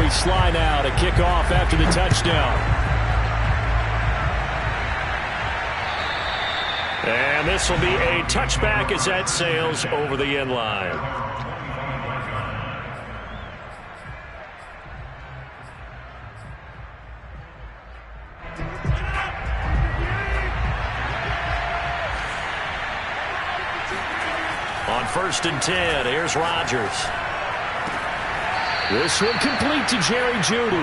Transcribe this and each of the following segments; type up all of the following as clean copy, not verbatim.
Jerry Sly now to kick off after the touchdown. And this will be a touchback as that sails over the end line. On 1st and 10, here's Rodgers. This one complete to Jerry Jeudy.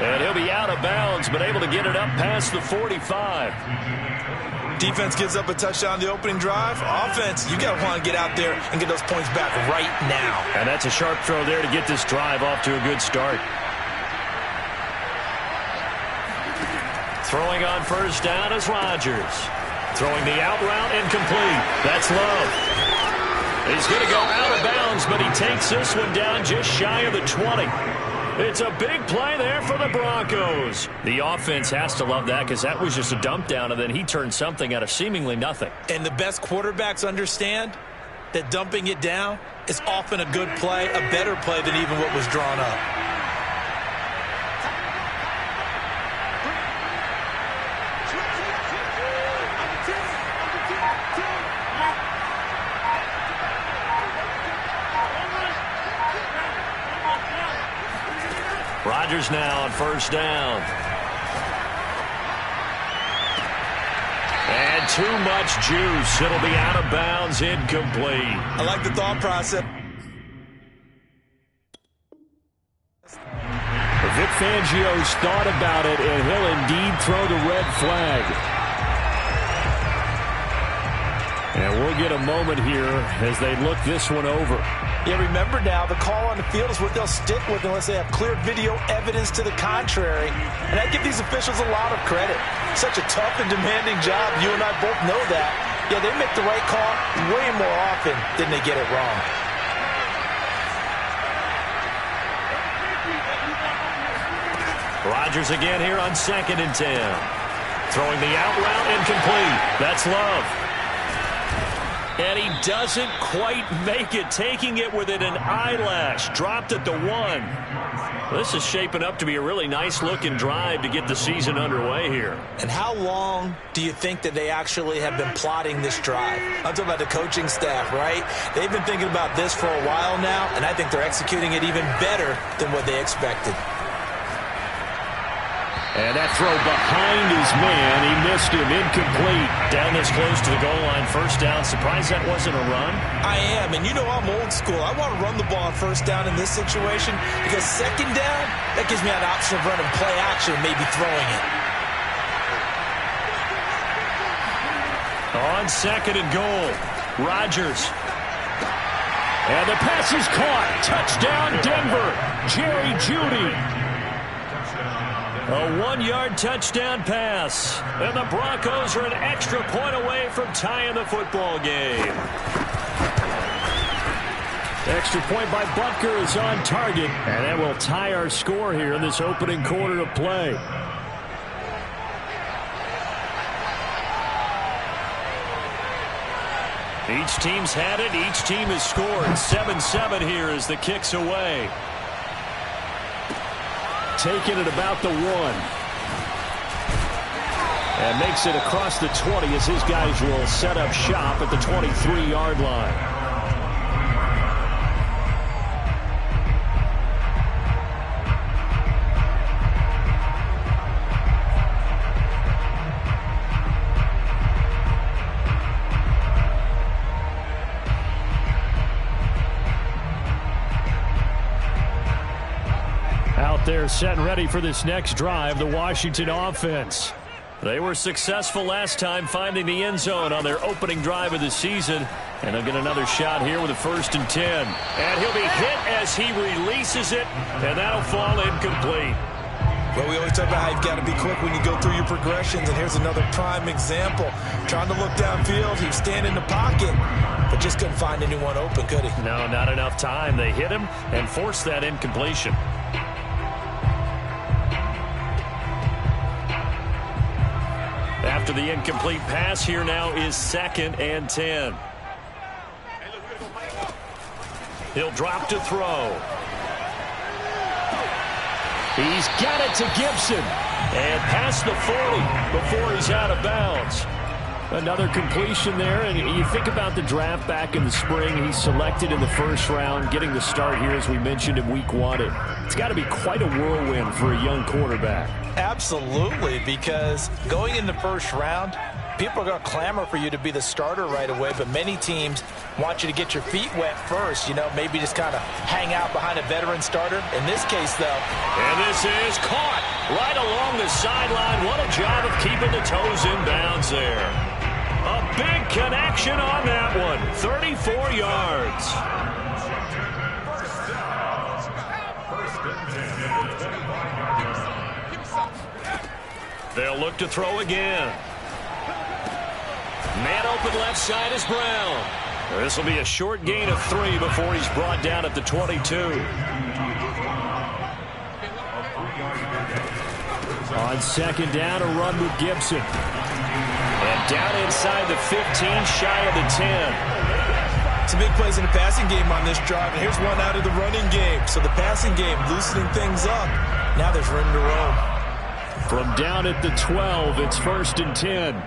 And he'll be out of bounds, but able to get it up past the 45. Defense gives up a touchdown the opening drive. Offense, you got to want to get out there and get those points back right now. And that's a sharp throw there to get this drive off to a good start. Throwing on 1st down is Rodgers. Throwing the out route incomplete. That's Love. He's going to go out of bounds, but he takes this one down just shy of the 20. It's a big play there for the Broncos. The offense has to love that because that was just a dump down, and then he turned something out of seemingly nothing. And the best quarterbacks understand that dumping it down is often a good play, a better play than even what was drawn up. Rodgers now on 1st down. And too much juice. It'll be out of bounds, incomplete. I like the thought process. Vic Fangio's thought about it, and he'll indeed throw the red flag. And we'll get a moment here as they look this one over. Yeah, remember now, the call on the field is what they'll stick with unless they have clear video evidence to the contrary. And I give these officials a lot of credit. Such a tough and demanding job. You and I both know that. Yeah, they make the right call way more often than they get it wrong. Rodgers again here on 2nd and 10. Throwing the out route incomplete. That's Love. And he doesn't quite make it, taking it within an eyelash. Dropped at the 1. This is shaping up to be a really nice-looking drive to get the season underway here. And how long do you think that they actually have been plotting this drive? I'm talking about the coaching staff, right? They've been thinking about this for a while now, and I think they're executing it even better than what they expected. And that throw behind his man, he missed him, incomplete. Down this close to the goal line, 1st down. Surprised that wasn't a run? I am, and you know I'm old school. I want to run the ball on 1st down in this situation because 2nd down, that gives me an option of running play action and maybe throwing it. On 2nd and goal, Rodgers. And the pass is caught. Touchdown, Denver. Jerry Jeudy. A 1-yard touchdown pass. And the Broncos are an extra point away from tying the football game. Extra point by Butker is on target. And that will tie our score here in this opening quarter of play. Each team's had it. Each team has scored. 7-7 here as the kick's away. Taking it about the 1. And makes it across the 20 as his guys will set up shop at the 23-yard line. They're set and ready for this next drive, the Washington offense. They were successful last time finding the end zone on their opening drive of the season. And they'll get another shot here with a 1st and 10. And he'll be hit as he releases it, and that'll fall incomplete. Well, we always talk about how you've got to be quick when you go through your progressions, and here's another prime example. Trying to look downfield, he was standing in the pocket, but just couldn't find anyone open, could he? No, not enough time. They hit him and forced that incompletion. After the incomplete pass, here now is 2nd and 10. He'll drop to throw. He's got it to Gibson. And past the 40 before he's out of bounds. Another completion there, and you think about the draft back in the spring. He's selected in the first round, getting the start here, as we mentioned, in week 1. It's got to be quite a whirlwind for a young quarterback. Absolutely, because going in the first round, people are going to clamor for you to be the starter right away, but many teams want you to get your feet wet first, maybe just kind of hang out behind a veteran starter. In this case, though. And this is caught right along the sideline. What a job of keeping the toes in bounds there. A big connection on that one. 34 yards. They'll look to throw again. Man open left side is Brown. This will be a short gain of 3 before he's brought down at the 22. On second down, a run with Gibson. And down inside the 15, shy of the 10. Some big plays in the passing game on this drive, and here's one out of the running game. So the passing game loosening things up. Now there's room to roam. From down at the 12, it's 1st and 10.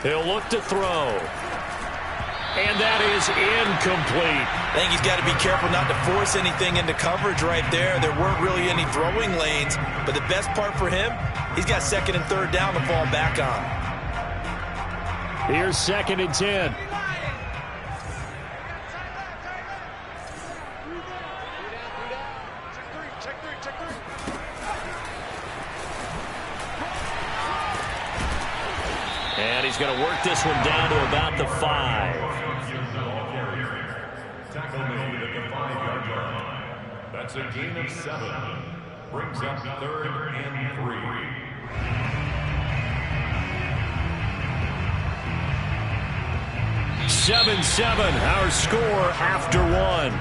He'll look to throw. And that is incomplete. I think he's got to be careful not to force anything into coverage right there. There weren't really any throwing lanes, but the best part for him, he's got 2nd and 3rd down to fall back on. Here's 2nd and 10. And he's going to work this one down to about the 5. Tackle made at the 5-yard line. That's a gain of 7. Brings up 3rd and 3. 7-7, our score after 1.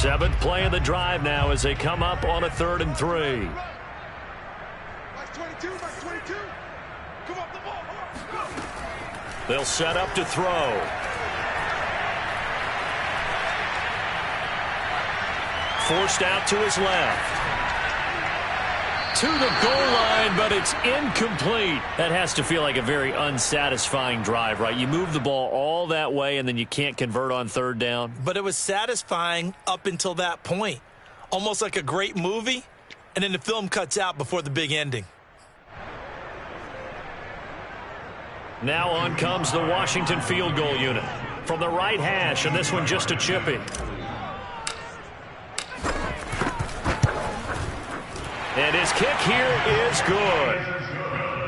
7th play of the drive now as they come up on a 3rd and 3. They'll set up to throw. Forced out to his left. To the goal line, but it's incomplete. That has to feel like a very unsatisfying drive, right? You move the ball all that way, and then you can't convert on 3rd down. But it was satisfying up until that point. Almost like a great movie, and then the film cuts out before the big ending. Now on comes the Washington field goal unit. From the right hash, and this one just a chipping. And his kick here is good.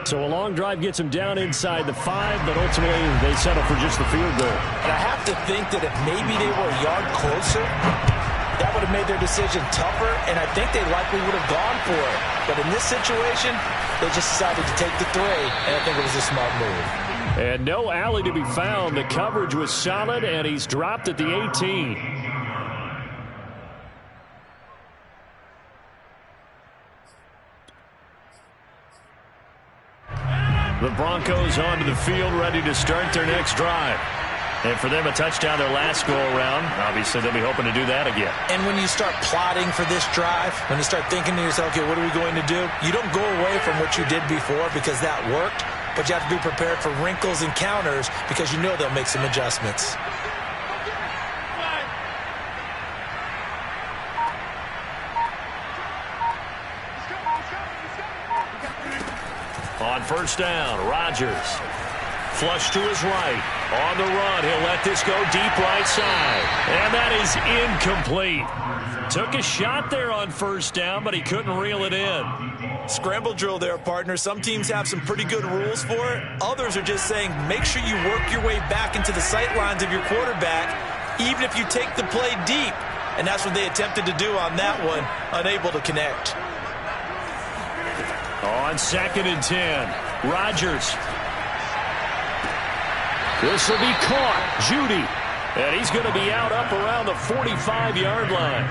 So a long drive gets him down inside the 5, but ultimately they settle for just the field goal. And I have to think that if maybe they were a yard closer, that would have made their decision tougher, and I think they likely would have gone for it. But in this situation, they just decided to take the 3, and I think it was a smart move. And no alley to be found. The coverage was solid, and he's dropped at the 18. The Broncos onto the field, ready to start their next drive. And for them, a touchdown their last go-around. Obviously, they'll be hoping to do that again. And when you start plotting for this drive, when you start thinking to yourself, okay, what are we going to do? You don't go away from what you did before because that worked, but you have to be prepared for wrinkles and counters because you know they'll make some adjustments. On 1st down, Rodgers. Flush to his right. On the run, he'll let this go deep right side. And that is incomplete. Took a shot there on 1st down, but he couldn't reel it in. Scramble drill there, partner. Some teams have some pretty good rules for it. Others are just saying make sure you work your way back into the sight lines of your quarterback, even if you take the play deep. And that's what they attempted to do on that one, unable to connect. On 2nd and 10, Rodgers. This will be caught. Judy. And he's going to be out up around the 45-yard line.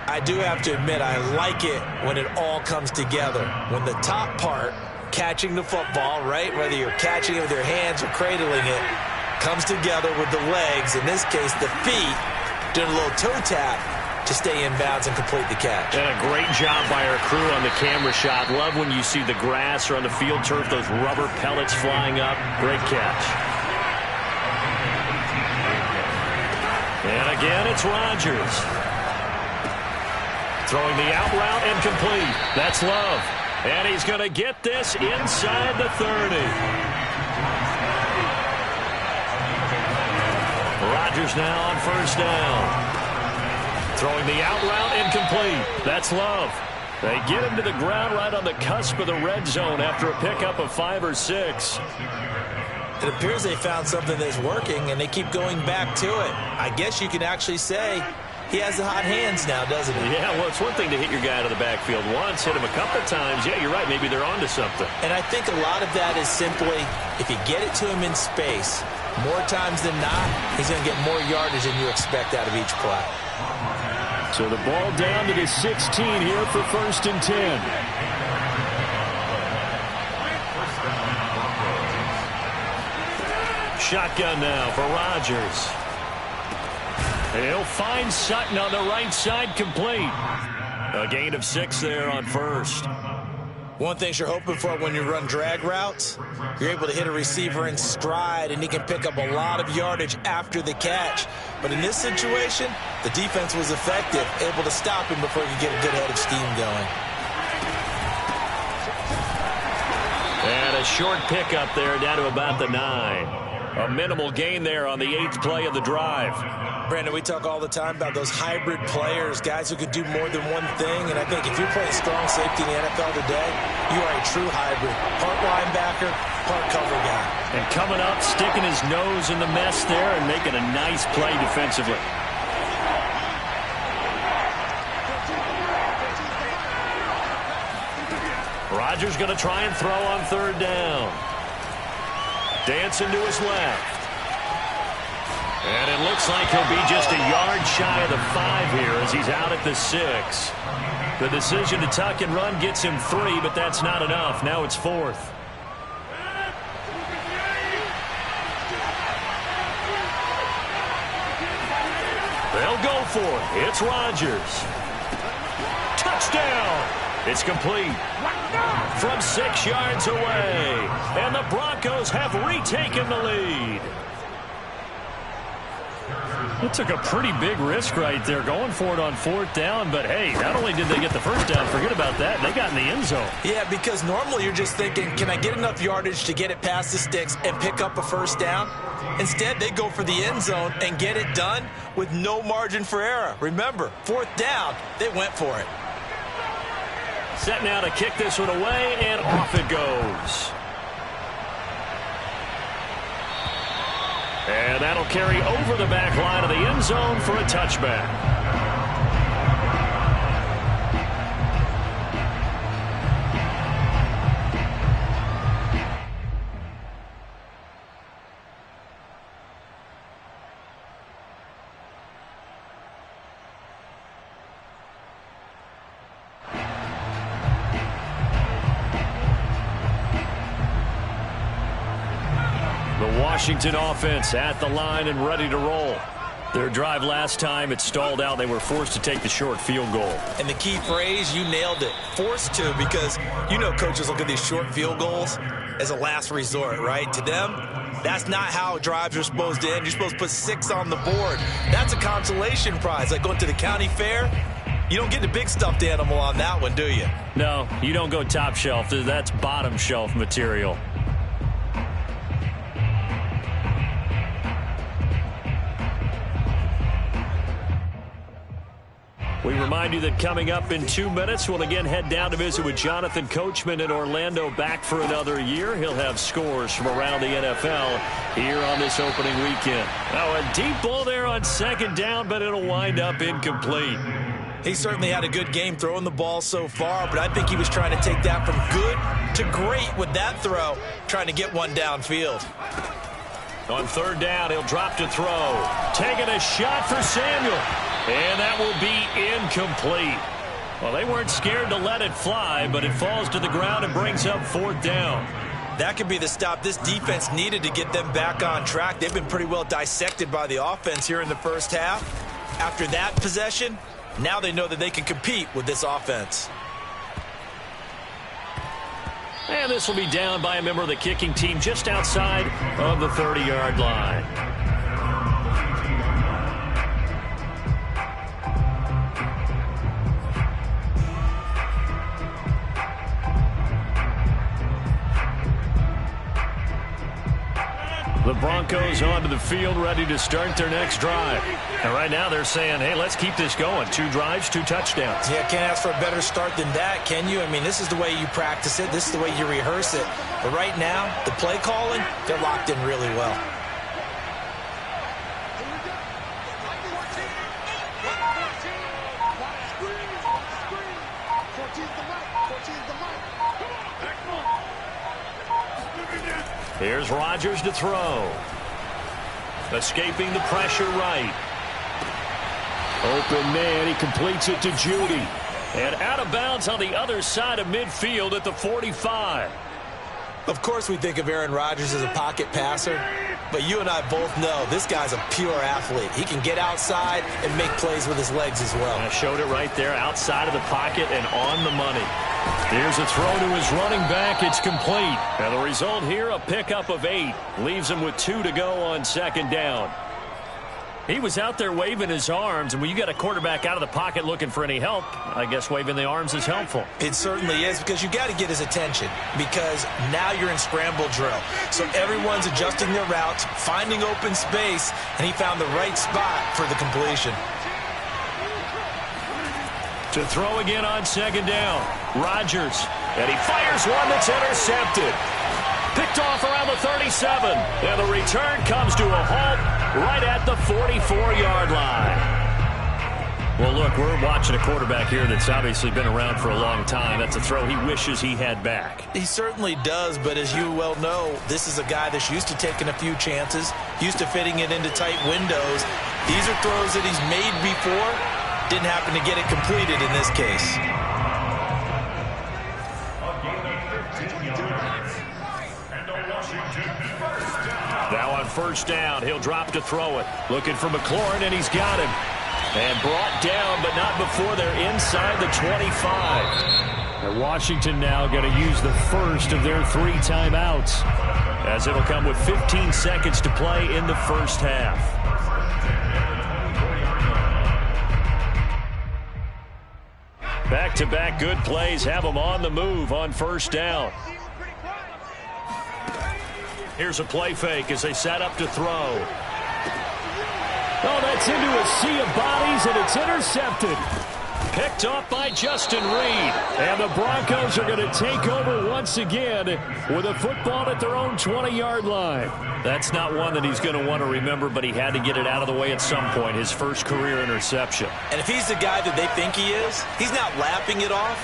I do have to admit, I like it when it all comes together. When the top part, catching the football, right, whether you're catching it with your hands or cradling it, comes together with the legs, in this case the feet, doing a little toe tap to stay in bounds and complete the catch. And a great job by our crew on the camera shot. Love when you see the grass or on the field turf, those rubber pellets flying up. Great catch. And again, it's Rodgers. Throwing the out route incomplete. That's Love. And he's going to get this inside the 30. Rodgers now on first down. Throwing the out route incomplete. That's Love. They get him to the ground right on the cusp of the red zone after a pickup of 5 or 6. It appears they found something that's working, and they keep going back to it. I guess you can actually say he has the hot hands now, doesn't he? Yeah, well, it's one thing to hit your guy out of the backfield once, hit him a couple times. Yeah, you're right. Maybe they're onto something. And I think a lot of that is simply, if you get it to him in space, more times than not, he's going to get more yardage than you expect out of each play. So the ball down to the 16 here for 1st and 10. Shotgun now for Rodgers. He'll find Sutton on the right side, complete. A gain of 6 there on first. One thing you're hoping for when you run drag routes, you're able to hit a receiver in stride, and he can pick up a lot of yardage after the catch. But in this situation, the defense was effective, able to stop him before he could get a good head of steam going. And a short pickup there down to about the 9. A minimal gain there on the 8th play of the drive. Brandon, we talk all the time about those hybrid players, guys who could do more than one thing. And I think if you're playing strong safety in the NFL today, you are a true hybrid. Part linebacker, part cover guy. And coming up, sticking his nose in the mess there and making a nice play defensively. Rodgers going to try and throw on 3rd down. Dancing to his left. And it looks like he'll be just a yard shy of the 5 here as he's out at the 6. The decision to tuck and run gets him 3, but that's not enough. Now it's 4th. They'll go for it. It's Rodgers. Touchdown. It's complete from 6 yards away. And the Broncos have retaken the lead. It took a pretty big risk right there going for it on 4th down. But, hey, not only did they get the first down, forget about that, they got in the end zone. Yeah, because normally you're just thinking, can I get enough yardage to get it past the sticks and pick up a first down? Instead, they go for the end zone and get it done with no margin for error. Remember, 4th down, they went for it. Set now to kick this one away, and off it goes. And that'll carry over the back line of the end zone for a touchback. Washington offense at the line and ready to roll. Their drive last time, it stalled out. They were forced to take the short field goal. And the key phrase, you nailed it. Forced to, because you know coaches look at these short field goals as a last resort, right? To them, that's not how drives are supposed to end. You're supposed to put 6 on the board. That's a consolation prize, like going to the county fair. You don't get the big stuffed animal on that one, do you? No, you don't go top shelf. That's bottom shelf material. We remind you that coming up in 2 minutes, we'll again head down to visit with Jonathan Coachman in Orlando, back for another year. He'll have scores from around the NFL here on this opening weekend. Now, a deep ball there on 2nd down, but it'll wind up incomplete. He certainly had a good game throwing the ball so far, but I think he was trying to take that from good to great with that throw, trying to get one downfield. On third down, he'll drop to throw. Taking a shot for Samuel. And that will be incomplete. Well, they weren't scared to let it fly, but it falls to the ground and brings up fourth down. That could be the stop this defense needed to get them back on track. They've been pretty well dissected by the offense here in the first half. After that possession, now they know that they can compete with this offense. And this will be down by a member of the kicking team just outside of the 30-yard line. The Broncos onto the field, ready to start their next drive. And right now they're saying, hey, let's keep this going. 2 drives, 2 touchdowns. Yeah, can't ask for a better start than that, can you? I mean, this is the way you practice it. This is the way you rehearse it. But right now, the play calling, they're locked in really well. Here's Rodgers to throw. Escaping the pressure right. Open man, he completes it to Judy. And out of bounds on the other side of midfield at the 45. Of course we think of Aaron Rodgers as a pocket passer, but you and I both know this guy's a pure athlete. He can get outside and make plays with his legs as well. I showed it right there, outside of the pocket and on the money. Here's a throw to his running back. It's complete. And the result here, a pickup of 8. Leaves him with 2 to go on second down. He was out there waving his arms, and when you got a quarterback out of the pocket looking for any help, I guess waving the arms is helpful. It certainly is, because you got to get his attention, because now you're in scramble drill. So everyone's adjusting their routes, finding open space, and he found the right spot for the completion. To throw again on second down, Rodgers, and he fires one that's intercepted. Picked off around the 37, and the return comes to a halt right at the 44-yard line. Well, look, we're watching a quarterback here that's obviously been around for a long time. That's a throw he wishes he had back. He certainly does, but as you well know, this is a guy that's used to taking a few chances, used to fitting it into tight windows. These are throws that he's made before. Didn't happen to get it completed in this case. Now on first down, he'll drop to throw it. Looking for McLaurin, and he's got him. And brought down, but not before they're inside the 25. And Washington now going to use the first of their 3 timeouts, as it'll come with 15 seconds to play in the first half. Back-to-back good plays have them on the move on first down. Here's a play fake as they set up to throw. Oh, that's into a sea of bodies, and it's intercepted. Picked off by Justin Reed. And the Broncos are going to take over once again with a football at their own 20-yard line. That's not one that he's going to want to remember, but he had to get it out of the way at some point, his first career interception. And if he's the guy that they think he is, he's not lapping it off,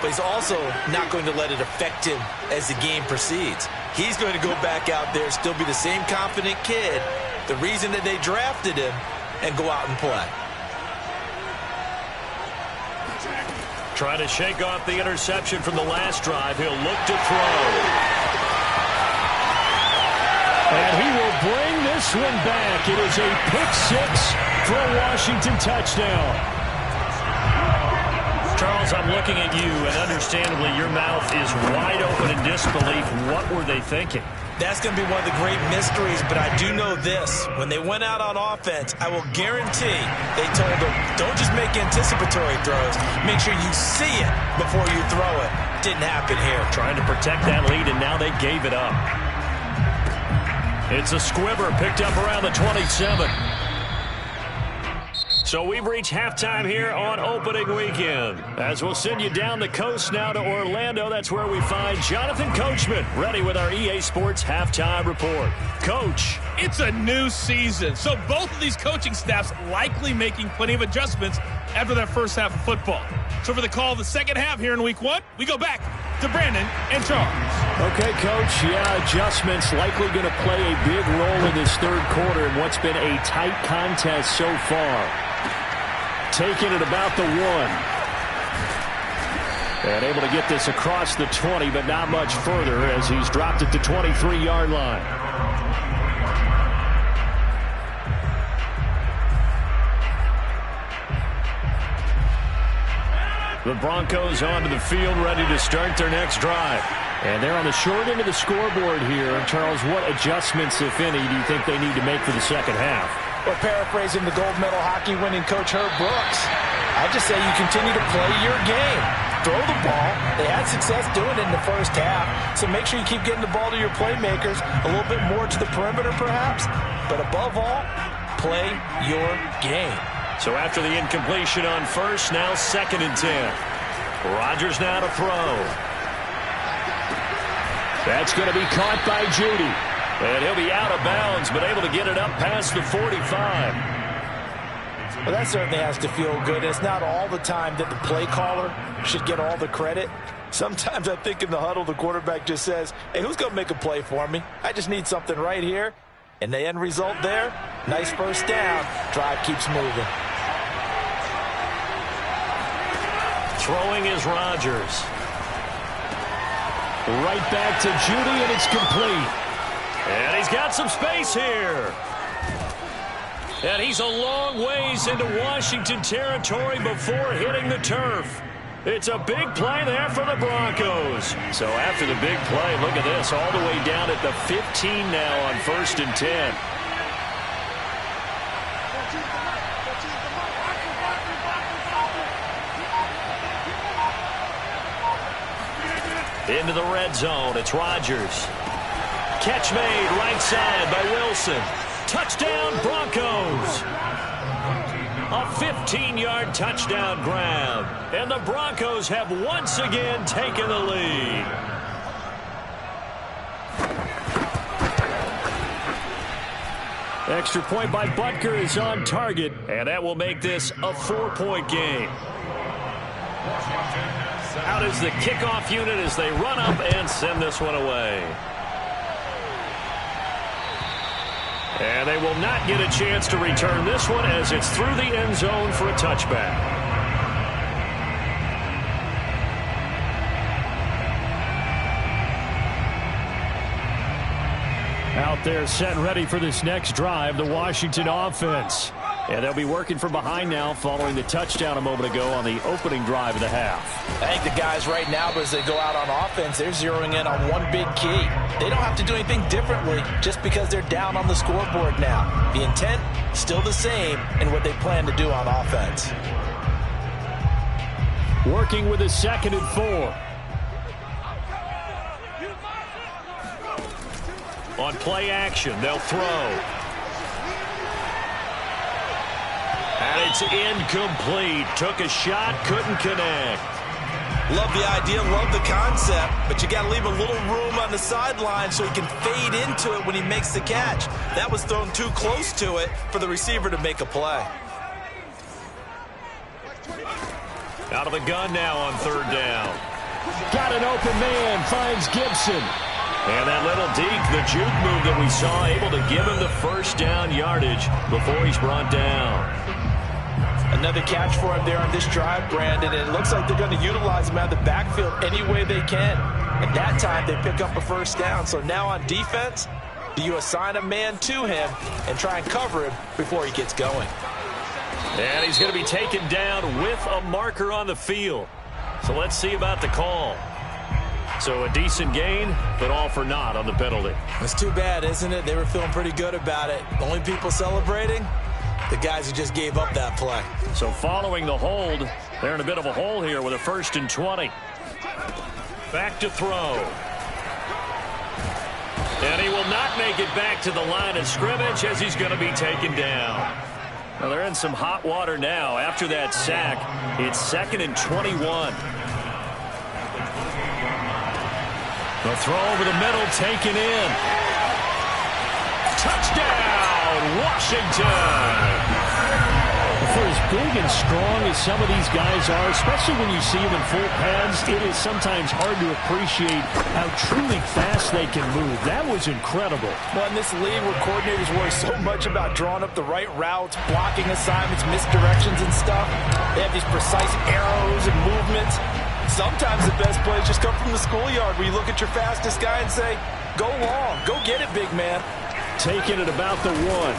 but he's also not going to let it affect him as the game proceeds. He's going to go back out there, still be the same confident kid, the reason that they drafted him, and go out and play. Trying to shake off the interception from the last drive. He'll look to throw. And he will bring this one back. It is a pick-6 for a Washington touchdown. Charles, I'm looking at you, and understandably your mouth is wide open in disbelief. What were they thinking? That's going to be one of the great mysteries, but I do know this. When they went out on offense, I will guarantee they told them, don't just make anticipatory throws. Make sure you see it before you throw it. Didn't happen here. Trying to protect that lead, and now they gave it up. It's a squibber picked up around the 27. So we've reached halftime here on opening weekend. As we'll send you down the coast now to Orlando, that's where we find Jonathan Coachman, ready with our EA Sports Halftime Report. Coach. It's a new season, so both of these coaching staffs likely making plenty of adjustments after that first half of football. So for the call of the second half here in week 1, we go back to to Brandon and Charles. Okay, Coach. Yeah, adjustments likely going to play a big role in this third quarter in what's been a tight contest so far. Taking it about the 1. And able to get this across the 20, but not much further as he's dropped it to 23-yard line. The Broncos onto the field, ready to start their next drive. And they're on the short end of the scoreboard here. Charles, what adjustments, if any, do you think they need to make for the second half? Well, paraphrasing the gold medal hockey winning coach Herb Brooks, I just say you continue to play your game. Throw the ball. They had success doing it in the first half, so make sure you keep getting the ball to your playmakers, a little bit more to the perimeter perhaps, but above all, play your game. So after the incompletion on first, now 2nd and 10. Rodgers now to throw. That's going to be caught by Judy. And he'll be out of bounds, but able to get it up past the 45. Well, that certainly has to feel good. It's not all the time that the play caller should get all the credit. Sometimes I think in the huddle, the quarterback just says, hey, who's going to make a play for me? I just need something right here. And the end result there, nice first down. Drive keeps moving. Throwing is Rodgers. Right back to Judy, and it's complete. And he's got some space here. And he's a long ways into Washington territory before hitting the turf. It's a big play there for the Broncos. So after the big play, look at this, all the way down at the 15 now on 1st and 10. Into the red zone, it's Rodgers. Catch made right side by Wilson. Touchdown, Broncos. A 15-yard touchdown grab. And the Broncos have once again taken the lead. Extra point by Butker is on target, and that will make this a 4-point game. Out is the kickoff unit as they run up and send this one away. And they will not get a chance to return this one as it's through the end zone for a touchback. Out there set ready for this next drive, the Washington offense. And they'll be working from behind now following the touchdown a moment ago on the opening drive of the half. I think the guys right now, as they go out on offense, they're zeroing in on one big key. They don't have to do anything differently just because they're down on the scoreboard now. The intent, still the same in what they plan to do on offense. Working with a 2nd and 4. On play action, they'll throw. And it's incomplete. Took a shot, couldn't connect. Love the idea, love the concept, but you got to leave a little room on the sideline so he can fade into it when he makes the catch. That was thrown too close to it for the receiver to make a play. Out of the gun now on 3rd down. Got an open man, finds Gibson. And that little deke, the juke move that we saw, able to give him the first down yardage before he's brought down. Another catch for him there on this drive, Brandon, and it looks like they're going to utilize him out of the backfield any way they can. And that time they pick up a first down. So now on defense, do you assign a man to him and try and cover him before he gets going? And he's going to be taken down with a marker on the field. So let's see about the call. So a decent gain, but all for naught on the penalty. It's too bad, isn't it? They were feeling pretty good about it. The only people celebrating, the guys who just gave up that play. So following the hold, they're in a bit of a hole here with a 1st and 20. Back to throw. And he will not make it back to the line of scrimmage as he's going to be taken down. Well, they're in some hot water now. After that sack, it's 2nd and 21. The throw over the middle taken in. Touchdown, Washington! For his big and strong as some of these guys are, especially when you see them in full pads, it is sometimes hard to appreciate how truly fast they can move. That was incredible. Well, in this league where coordinators worry so much about drawing up the right routes, blocking assignments, misdirections and stuff, they have these precise arrows and movements. Sometimes the best plays just come from the schoolyard where you look at your fastest guy and say, go long, go get it, big man. Taking it about the 1.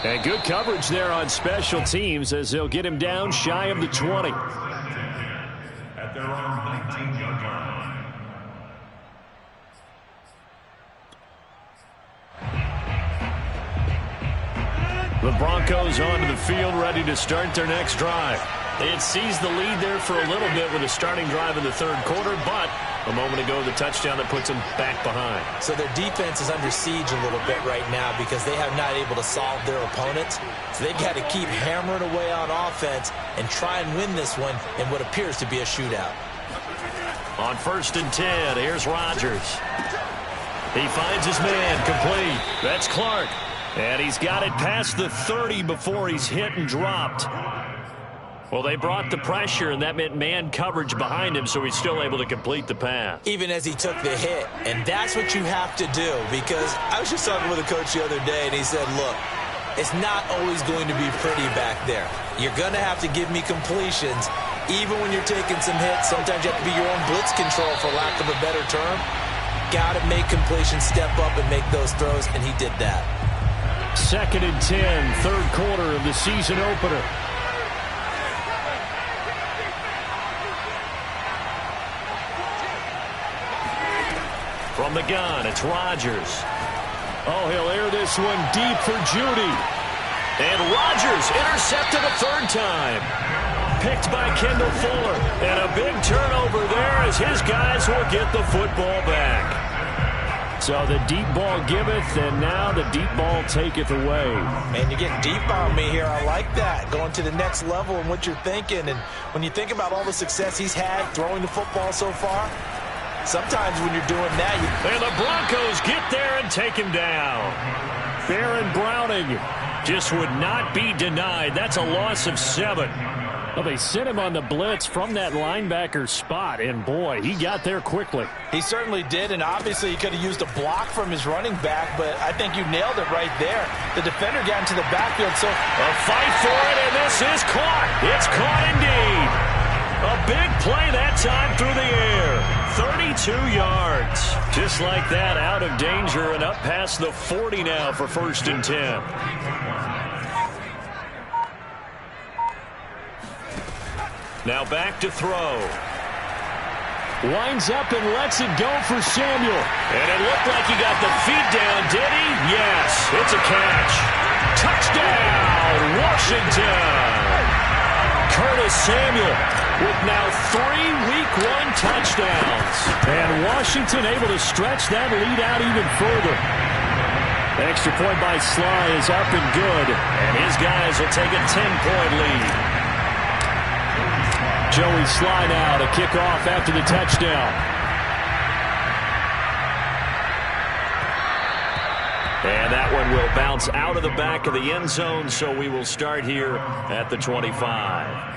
And good coverage there on special teams as they'll get him down shy of the 20. At their own 19-yard line. The Broncos onto the field, ready to start their next drive. They had seized the lead there for a little bit with a starting drive in the third quarter, but a moment ago, the touchdown that puts them back behind. So their defense is under siege a little bit right now because they have not able to solve their opponents. So they've got to keep hammering away on offense and try and win this one in what appears to be a shootout. On 1st and 10, here's Rodgers. He finds his man, complete. That's Clark. And he's got it past the 30 before he's hit and dropped. Well, they brought the pressure, and that meant man coverage behind him, so he's still able to complete the pass. Even as he took the hit, and that's what you have to do, because I was just talking with a coach the other day, and he said, look, it's not always going to be pretty back there. You're going to have to give me completions, even when you're taking some hits. Sometimes you have to be your own blitz control, for lack of a better term. Got to make completions, step up, and make those throws, and he did that. 2nd and 10, third quarter of the season opener. From the gun, it's Rodgers. Oh, he'll air this one deep for Judy. And Rodgers intercepted a 3rd time. Picked by Kendall Fuller. And a big turnover there as his guys will get the football back. So the deep ball giveth, and now the deep ball taketh away. Man, you're getting deep on me here. I like that. Going to the next level and what you're thinking. And when you think about all the success he's had throwing the football so far, sometimes when you're doing that, and the Broncos get there and take him down. Baron Browning just would not be denied. That's a loss of 7. Well, they sent him on the blitz from that linebacker spot, and boy, he got there quickly. He certainly did, and obviously he could have used a block from his running back, but I think you nailed it right there. The defender got into the backfield, so a fight for it, and this is caught. It's caught indeed. A big play that time through the air. 32 yards. Just like that, out of danger and up past the 40 now for 1st and 10. Now back to throw. Winds up and lets it go for Samuel. And it looked like he got the feet down, did he? Yes, it's a catch. Touchdown, Washington. Curtis Samuel with now 3 Week 1 touchdowns. And Washington able to stretch that lead out even further. Extra point by Sly is up and good. And his guys will take a 10-point lead. Joey Sly now to kick off after the touchdown. And that one will bounce out of the back of the end zone, so we will start here at the 25.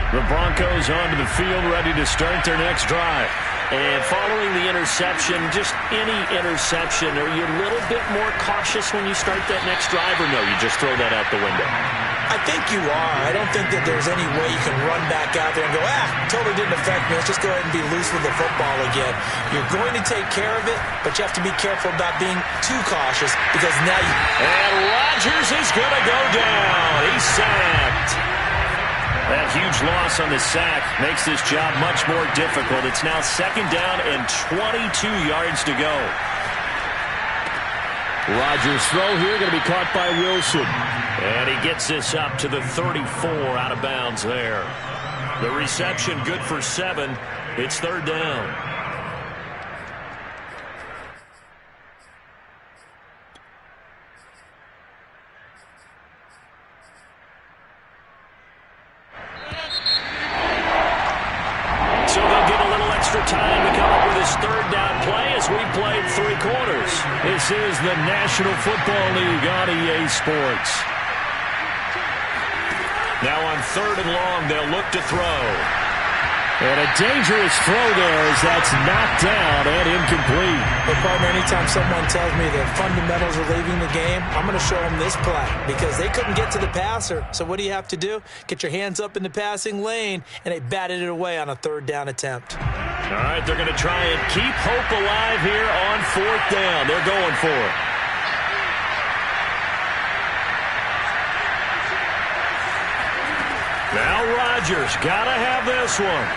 The Broncos onto the field, ready to start their next drive. And following the interception, just any interception, are you a little bit more cautious when you start that next drive, or no, you just throw that out the window? I think you are. I don't think that there's any way you can run back out there and go, totally didn't affect me. Let's just go ahead and be loose with the football again. You're going to take care of it, but you have to be careful about being too cautious because now you... And Rodgers is going to go down. He's sacked. That huge loss on the sack makes this job much more difficult. It's now 2nd down and 22 yards to go. Rodgers' throw here going to be caught by Wilson. And he gets this up to the 34 out of bounds there. The reception good for 7. It's 3rd down. extra time to come up with his third down play as we played 3 quarters. This is the National Football League on EA Sports. Now on 3rd and long, they'll look to throw. And a dangerous throw there as that's knocked down and incomplete. But, partner, anytime someone tells me the fundamentals are leaving the game, I'm going to show them this play because they couldn't get to the passer. So what do you have to do? Get your hands up in the passing lane, and they batted it away on a 3rd down attempt. All right, they're going to try and keep hope alive here on 4th down. They're going for it. Now Rodgers got to have this one.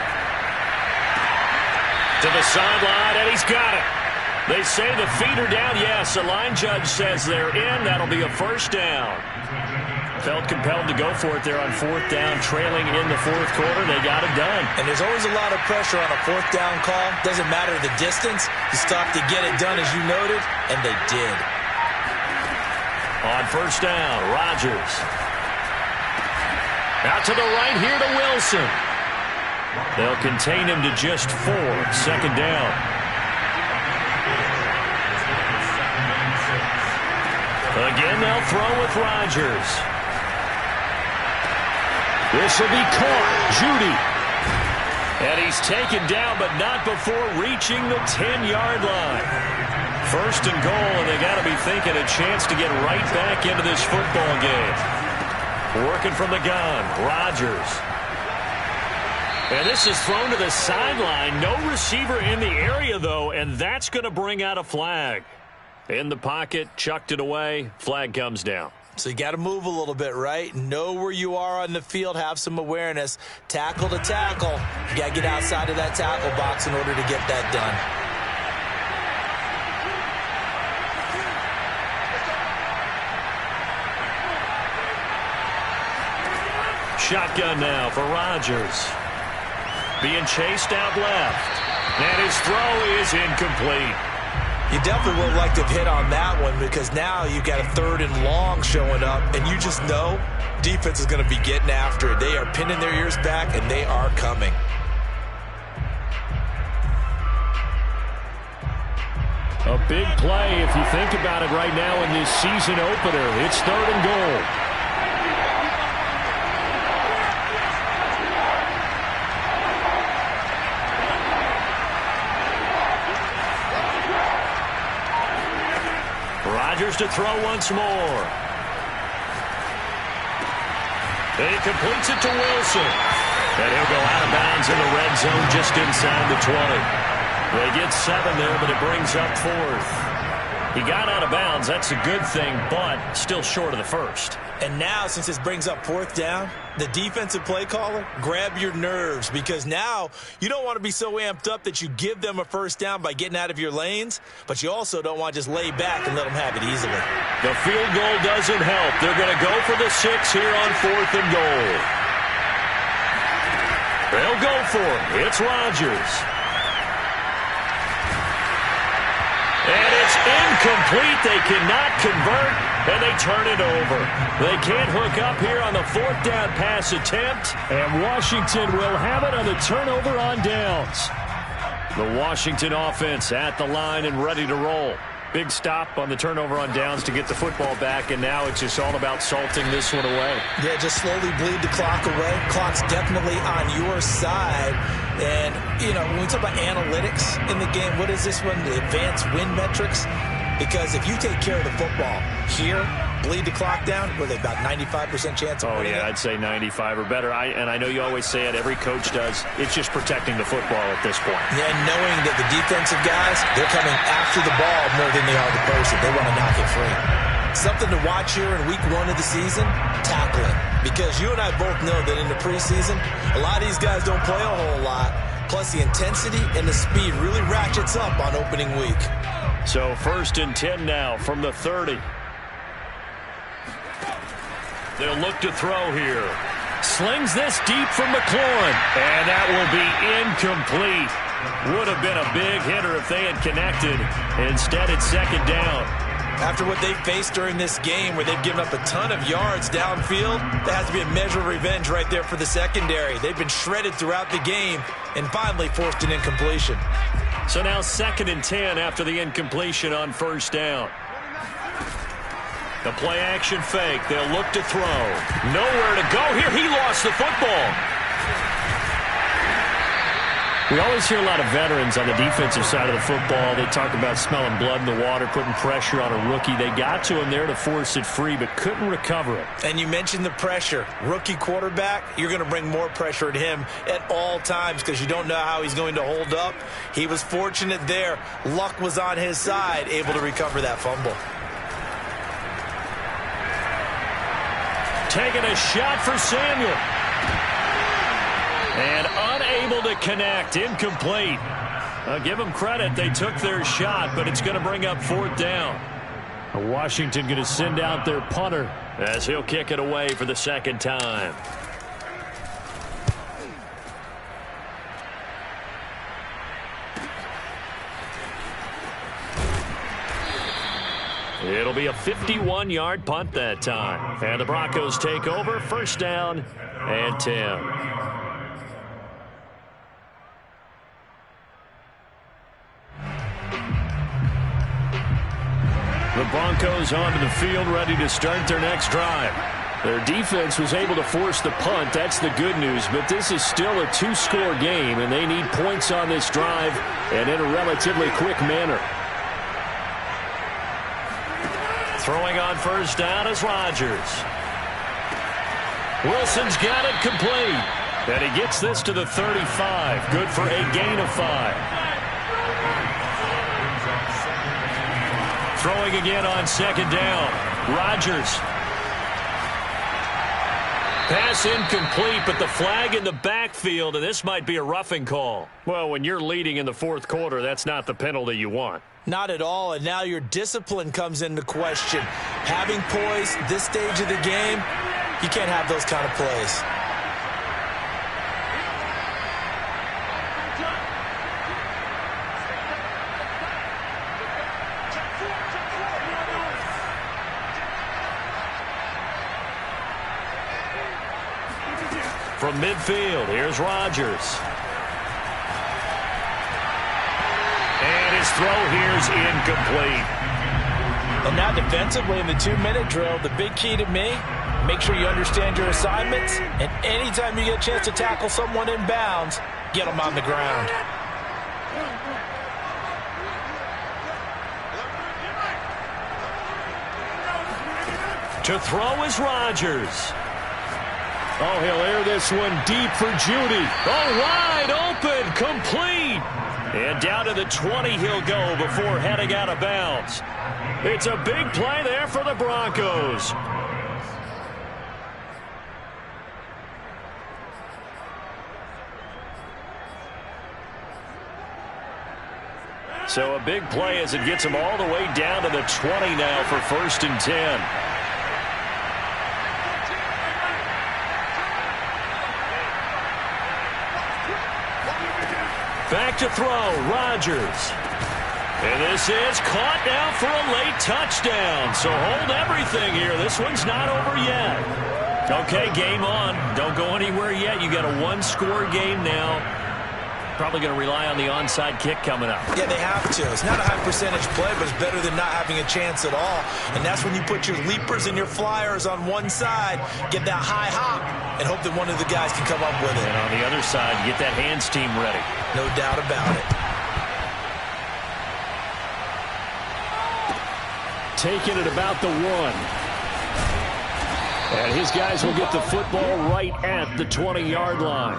To the sideline, and he's got it. They say the feet are down. Yes, the line judge says they're in. That'll be a 1st down. Felt compelled to go for it there on 4th down, trailing in the 4th quarter. They got it done. And there's always a lot of pressure on a 4th down call. Doesn't matter the distance. You stop to get it done, as you noted, and they did. On 1st down, Rodgers. Out to the right here to Wilson. They'll contain him to just 4. 2nd down. Again, they'll throw with Rodgers. This will be caught. Judy. And he's taken down, but not before reaching the 10-yard line. 1st and goal, and they got to be thinking a chance to get right back into this football game. Working from the gun, Rodgers. And this is thrown to the sideline. No receiver in the area, though, and that's going to bring out a flag. In the pocket, chucked it away. Flag comes down. So you got to move a little bit, right? Know where you are on the field. Have some awareness. Tackle to tackle. You got to get outside of that tackle box in order to get that done. Shotgun now for Rodgers. Being chased out left. And his throw is incomplete. You definitely would like to have hit on that one because now you've got a 3rd and long showing up, and you just know defense is going to be getting after it. They are pinning their ears back, and they are coming. A big play if you think about it right now in this season opener. It's 3rd and goal. Rodgers to throw once more. He completes it to Wilson. And he'll go out of bounds in the red zone just inside the 20. They get 7 there, but it brings up 4th. He got out of bounds. That's a good thing, but still short of the 1st. And now, since this brings up 4th down, the defensive play caller, grab your nerves because now you don't want to be so amped up that you give them a 1st down by getting out of your lanes, but you also don't want to just lay back and let them have it easily. The field goal doesn't help. They're going to go for the 6 here on 4th and goal. They'll go for it. It's Rodgers. And it's incomplete. They cannot convert, and they turn it over. They can't hook up here on the 4th down pass attempt, and Washington will have it on the turnover on downs. The Washington offense at the line and ready to roll. Big stop on the turnover on downs to get the football back, and now it's just all about salting this one away. Yeah, just slowly bleed the clock away. Clock's definitely on your side. And, you know, when we talk about analytics in the game, what is this one? The advanced win metrics? Because if you take care of the football here, bleed the clock down, with about 95% chance of winning it. I'd say 95 or better. And I know you always say it, every coach does. It's just protecting the football at this point. Yeah, and knowing that the defensive guys, they're coming after the ball more than they are the person. They want to knock it free. Something to watch here in week 1 of the season, tackling. Because you and I both know that in the preseason, a lot of these guys don't play a whole lot. Plus the intensity and the speed really ratchets up on opening week. So 1st and 10 now from the 30. They'll look to throw here. Slings this deep from McLaurin. And that will be incomplete. Would have been a big hitter if they had connected. Instead, it's 2nd down. After what they've faced during this game where they've given up a ton of yards downfield, that has to be a measure of revenge right there for the secondary. They've been shredded throughout the game and finally forced an incompletion. So now 2nd and 10 after the incompletion on 1st down. The play action fake. They'll look to throw. Nowhere to go here. He lost the football. We always hear a lot of veterans on the defensive side of the football. They talk about smelling blood in the water, putting pressure on a rookie. They got to him there to force it free, but couldn't recover it. And you mentioned the pressure. Rookie quarterback, you're going to bring more pressure at him at all times because you don't know how he's going to hold up. He was fortunate there. Luck was on his side, able to recover that fumble. Taking a shot for Samuel. And unable to connect. Incomplete. Give them credit. They took their shot, but it's going to bring up 4th down. Washington going to send out their punter as he'll kick it away for the 2nd time. It'll be a 51-yard punt that time. And the Broncos take over. 1st down and 10. The Broncos onto the field, ready to start their next drive. Their defense was able to force the punt. That's the good news. But this is still a 2-score game, and they need points on this drive and in a relatively quick manner. Throwing on 1st down is Rodgers. Wilson's got it complete. And he gets this to the 35. Good for a gain of 5. Throwing again on 2nd down. Rodgers. Pass incomplete, but the flag in the backfield, and this might be a roughing call. Well, when you're leading in the 4th quarter, that's not the penalty you want. Not at all, and now your discipline comes into question. Having poise this stage of the game, you can't have those kind of plays. From midfield, here's Rodgers. And his throw here's incomplete. And now defensively in the 2-minute drill, the big key to me, make sure you understand your assignments, and anytime you get a chance to tackle someone in bounds, get them on the ground. To throw is Rodgers. Oh, he'll air this one deep for Judy. Oh, wide open, complete. And down to the 20 he'll go before heading out of bounds. It's a big play there for the Broncos. So a big play as it gets them all the way down to the 20 now for 1st and 10. Back to throw, Rodgers. And this is caught now for a late touchdown. So hold everything here. This one's not over yet. Okay, game on. Don't go anywhere yet. You got a 1-score game now. Probably going to rely on the onside kick coming up. Yeah, they have to. It's not a high percentage play, but it's better than not having a chance at all. And that's when you put your leapers and your flyers on one side, get that high hop, and hope that one of the guys can come up with it. And on the other side, get that hands team ready. No doubt about it. Taking it about the 1. And his guys will get the football right at the 20-yard line.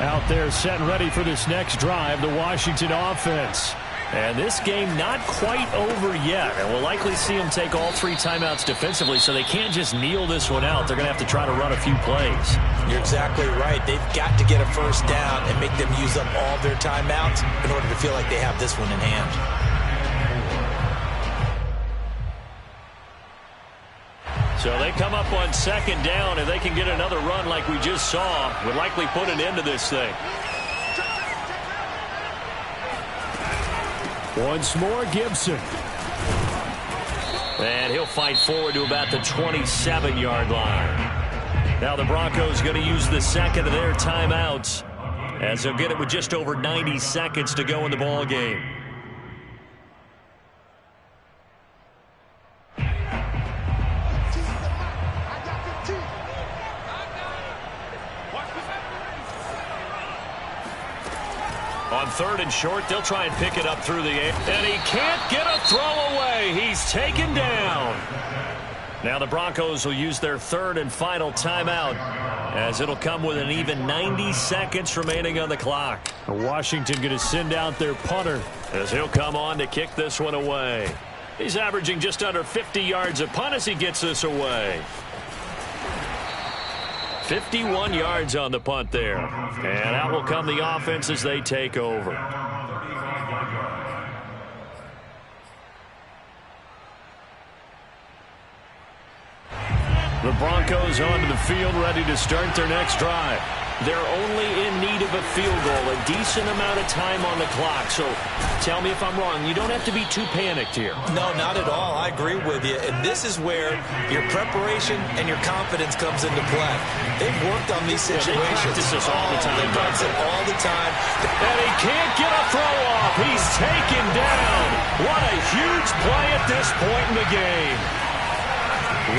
Out there set and ready for this next drive, the Washington offense. And this game not quite over yet. And we'll likely see them take all 3 timeouts defensively, so they can't just kneel this one out. They're going to have to try to run a few plays. You're exactly right. They've got to get a first down and make them use up all their timeouts in order to feel like they have this one in hand. So they come up on 2nd down, and they can get another run like we just saw. Would likely put an end to this thing. Once more, Gibson. And he'll fight forward to about the 27-yard line. Now the Broncos going to use the second of their timeouts, as they'll get it with just over 90 seconds to go in the ball game. On 3rd and short, they'll try and pick it up through the air. And he can't get a throw away. He's taken down. Now the Broncos will use their 3rd and final timeout, as it'll come with an even 90 seconds remaining on the clock. Washington going to send out their punter, as he'll come on to kick this one away. He's averaging just under 50 yards a punt as he gets this away. 51 yards on the punt there. And out will come the offense as they take over. The Broncos onto the field, ready to start their next drive. They're only in need of a field goal, a decent amount of time on the clock. So tell me if I'm wrong. You don't have to be too panicked here. No, not at all. I agree with you. And this is where your preparation and your confidence comes into play. They've worked on these situations. They practice this all the time. They practice it all the time. And he can't get a throw off. He's taken down. What a huge play at this point in the game.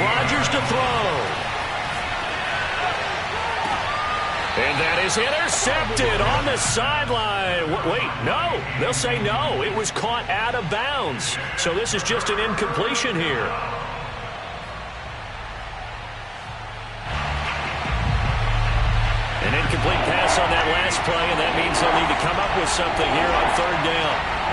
Rodgers to throw. And that is intercepted on the sideline. Wait, no. They'll say no. It was caught out of bounds. So this is just an incompletion here. An incomplete pass on that last play, and that means they'll need to come up with something here on 3rd down.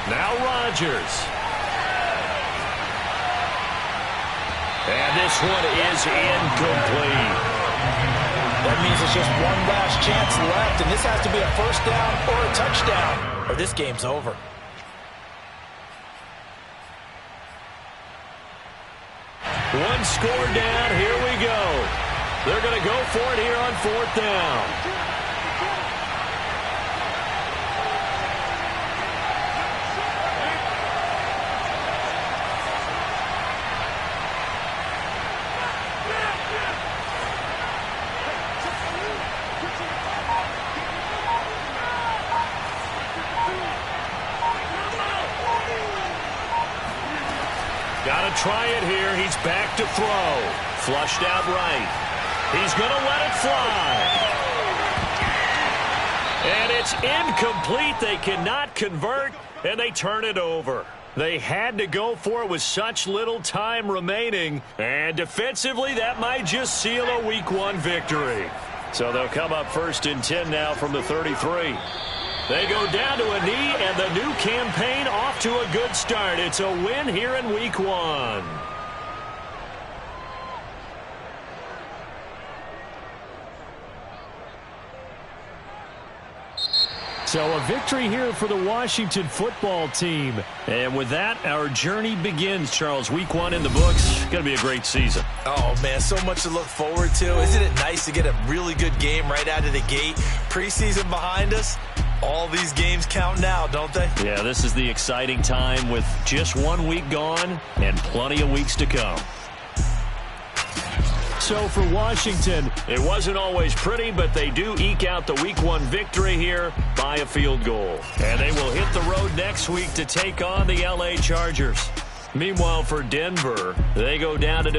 Now Rodgers. And this one is incomplete. That means it's just one last chance left, and this has to be a 1st down or a touchdown, or this game's over. One score down. Here we go. They're going to go for it here on 4th down. Got to try it here. He's back to throw. Flushed out right. He's going to let it fly. And it's incomplete. They cannot convert, and they turn it over. They had to go for it with such little time remaining. And defensively, that might just seal a Week 1 victory. So they'll come up 1st and 10 now from the 33. They go down to a knee, and the new campaign off to a good start. It's a win here in Week 1. So a victory here for the Washington football team. And with that, our journey begins, Charles. Week 1 in the books. Going to be a great season. Oh, man, so much to look forward to. Isn't it nice to get a really good game right out of the gate? Preseason behind us. All these games count now, don't they? Yeah, this is the exciting time with just 1 week gone and plenty of weeks to come. So for Washington, it wasn't always pretty, but they do eke out the Week 1 victory here by a field goal. And they will hit the road next week to take on the LA Chargers. Meanwhile, for Denver, they go down to